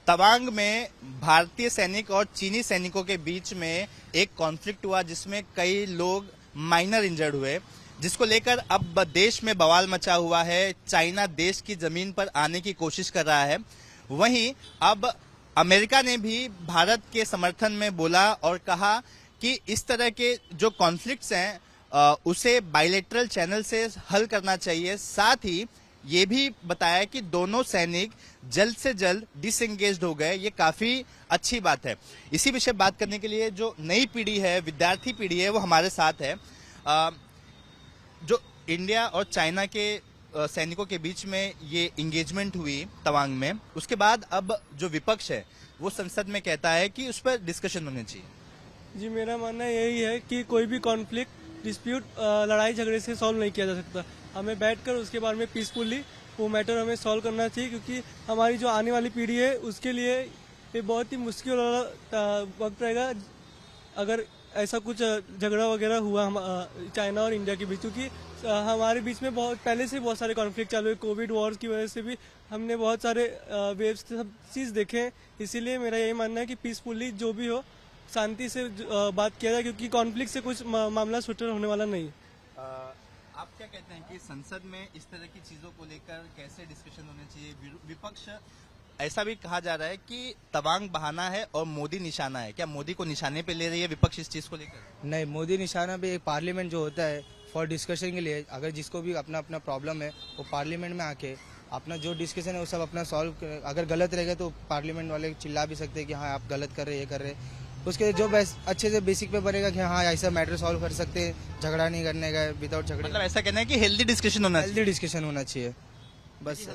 तवांग में भारतीय सैनिक और चीनी सैनिकों के बीच में एक कॉन्फ्लिक्ट हुआ जिसमें कई लोग माइनर इंजर्ड हुए, जिसको लेकर अब देश में बवाल मचा हुआ है। चाइना देश की जमीन पर आने की कोशिश कर रहा है। वहीं अब अमेरिका ने भी भारत के समर्थन में बोला और कहा कि इस तरह के जो कॉन्फ्लिक्ट्स हैं उसे बायलैटरल चैनल से हल करना चाहिए। साथ ही ये भी बताया कि दोनों सैनिक जल्द से जल्द डिसएंगेज्ड हो गए। ये काफी अच्छी बात है। इसी विषय बात करने के लिए जो नई पीढ़ी है, विद्यार्थी पीढ़ी है, वो हमारे साथ है। जो इंडिया और चाइना के सैनिकों के बीच में ये इंगेजमेंट हुई तवांग में, उसके बाद अब जो विपक्ष है वो संसद में कहता है कि उस पर डिस्कशन होनी चाहिए। जी, मेरा मानना यही है कि कोई भी कॉन्फ्लिक्ट डिस्प्यूट लड़ाई झगड़े से सॉल्व नहीं किया जा सकता। हमें बैठकर उसके बारे में पीसफुली वो मैटर हमें सॉल्व करना चाहिए, क्योंकि हमारी जो आने वाली पीढ़ी है उसके लिए ये बहुत ही मुश्किल वाला वक्त रहेगा अगर ऐसा कुछ झगड़ा वगैरह हुआ चाइना और इंडिया के बीच, क्योंकि हमारे बीच में बहुत पहले से बहुत सारे कॉन्फ्लिक्ट चालू है। कोविड वॉर्स की वजह से भी हमने बहुत सारे वेव्स सब चीज़ देखे हैं। इसीलिए मेरा यही मानना है कि पीसफुली जो भी हो शांति से बात किया जाए, क्योंकि कॉन्फ्लिक्ट से कुछ मामला सुटर होने वाला नहीं है। आप क्या कहते हैं कि संसद में इस तरह की चीजों को लेकर कैसे डिस्कशन होने चाहिए? विपक्ष ऐसा भी कहा जा रहा है कि तवांग बहाना है और मोदी निशाना है। क्या मोदी को निशाने पे ले रही है विपक्ष इस चीज को लेकर? नहीं, मोदी निशाना पे एक पार्लियामेंट जो होता है फॉर डिस्कशन के लिए, अगर जिसको भी अपना अपना प्रॉब्लम है वो पार्लियामेंट में आके अपना जो डिस्कशन है वो सब अपना सॉल्व, अगर गलत रहेगा तो पार्लियामेंट वाले चिल्ला भी सकते हैं कि हाँ आप गलत कर रहे, ये कर रहे। उसके जो अच्छे से बेसिक पे बनेगा कि हाँ ऐसा मैटर सॉल्व कर सकते हैं, झगड़ा नहीं करने का, विदाउट झगड़े। मतलब ऐसा कहना है कि हेल्दी डिस्कशन होना चाहिए। हेल्दी डिस्कशन होना चाहिए, बस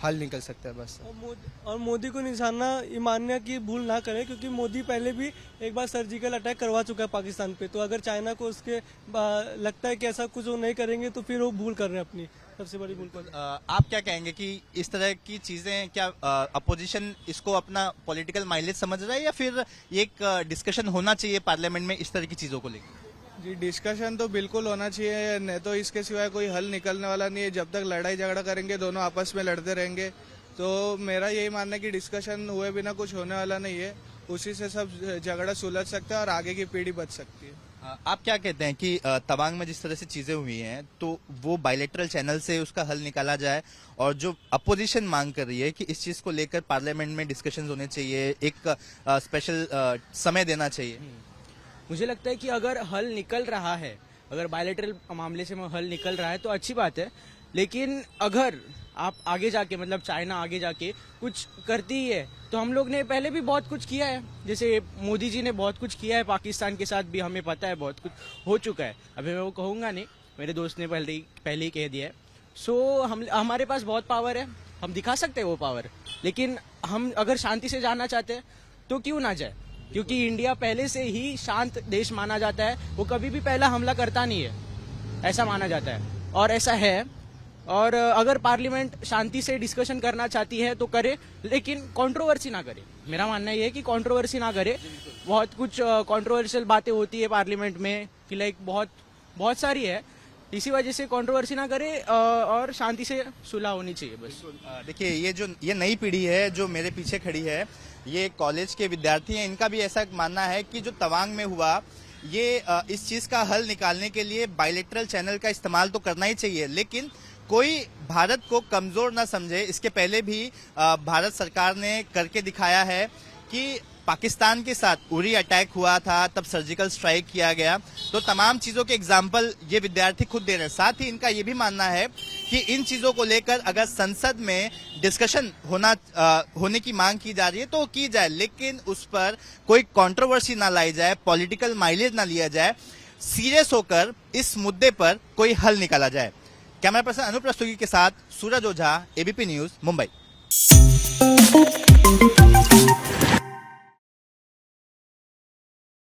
हल निकल सकता है बस। और मोदी को निशाना ये मानने की भूल ना करें, क्योंकि मोदी पहले भी एक बार सर्जिकल अटैक करवा चुका है पाकिस्तान पे। तो अगर चाइना को उसके लगता है कि ऐसा कुछ वो नहीं करेंगे तो फिर वो भूल कर रहे हैं अपनी सबसे बड़ी भूल कर। आप क्या कहेंगे कि इस तरह की चीजें क्या अपोजिशन इसको अपना पॉलिटिकल माइलेज समझ रहा है, या फिर एक डिस्कशन होना चाहिए पार्लियामेंट में इस तरह की चीजों को लेकर? जी, डिस्कशन तो बिल्कुल होना चाहिए, नहीं तो इसके सिवाय कोई हल निकलने वाला नहीं है। जब तक लड़ाई झगड़ा करेंगे, दोनों आपस में लड़ते रहेंगे, तो मेरा यही मानना है कि डिस्कशन हुए बिना कुछ होने वाला नहीं है। उसी से सब झगड़ा सुलझ सकता है और आगे की पीढ़ी बच सकती है। आप क्या कहते हैं कि तवांग में जिस तरह से चीजें हुई हैं तो वो बायलैटरल चैनल से उसका हल निकाला जाए, और जो अपोजिशन मांग कर रही है कि इस चीज को लेकर पार्लियामेंट में डिस्कशन होने चाहिए, एक स्पेशल समय देना चाहिए? मुझे लगता है कि अगर हल निकल रहा है, अगर बायलैटरल मामले से हल निकल रहा है तो अच्छी बात है। लेकिन अगर आप आगे जाके, मतलब चाइना आगे जाके कुछ करती ही है, तो हम लोग ने पहले भी बहुत कुछ किया है। जैसे मोदी जी ने बहुत कुछ किया है पाकिस्तान के साथ भी, हमें पता है बहुत कुछ हो चुका है। अभी मैं वो कहूँगा नहीं, मेरे दोस्त ने पहले ही कह दिया है। सो हमारे पास बहुत पावर है, हम दिखा सकते हैं वो पावर। लेकिन हम अगर शांति से जाना चाहते हैं तो क्यों ना जाए, क्योंकि इंडिया पहले से ही शांत देश माना जाता है। वो कभी भी पहला हमला करता नहीं है, ऐसा माना जाता है और ऐसा है। और अगर पार्लियामेंट शांति से डिस्कशन करना चाहती है तो करे, लेकिन कंट्रोवर्सी ना करे। मेरा मानना ये है कि कंट्रोवर्सी ना करे। बहुत कुछ कंट्रोवर्शियल बातें होती है पार्लियामेंट में कि लाइक बहुत सारी है, इसी वजह से कंट्रोवर्सी ना करे और शांति से सुलह होनी चाहिए बस। देखिए, ये नई पीढ़ी है जो मेरे पीछे खड़ी है, ये कॉलेज के विद्यार्थी हैं। इनका भी ऐसा मानना है कि जो तवांग में हुआ, ये इस चीज का हल निकालने के लिए बायलैटरल चैनल का इस्तेमाल तो करना ही चाहिए, लेकिन कोई भारत को कमजोर ना समझे। इसके पहले भी भारत सरकार ने करके दिखाया है कि पाकिस्तान के साथ उरी अटैक हुआ था, तब सर्जिकल स्ट्राइक किया गया। तो तमाम चीजों के एग्जाम्पल ये विद्यार्थी खुद दे रहे हैं। साथ ही इनका ये भी मानना है कि इन चीजों को लेकर अगर संसद में डिस्कशन होने की मांग की जा रही है तो की जाए, लेकिन उस पर कोई कंट्रोवर्सी ना लाई जाए, पॉलिटिकल माइलेज ना लिया जाए। सीरियस होकर इस मुद्दे पर कोई हल निकाला जाए। कैमरा पर्सन अनूप रस्तोगी के साथ सूरज ओझा, एबीपी न्यूज, मुंबई।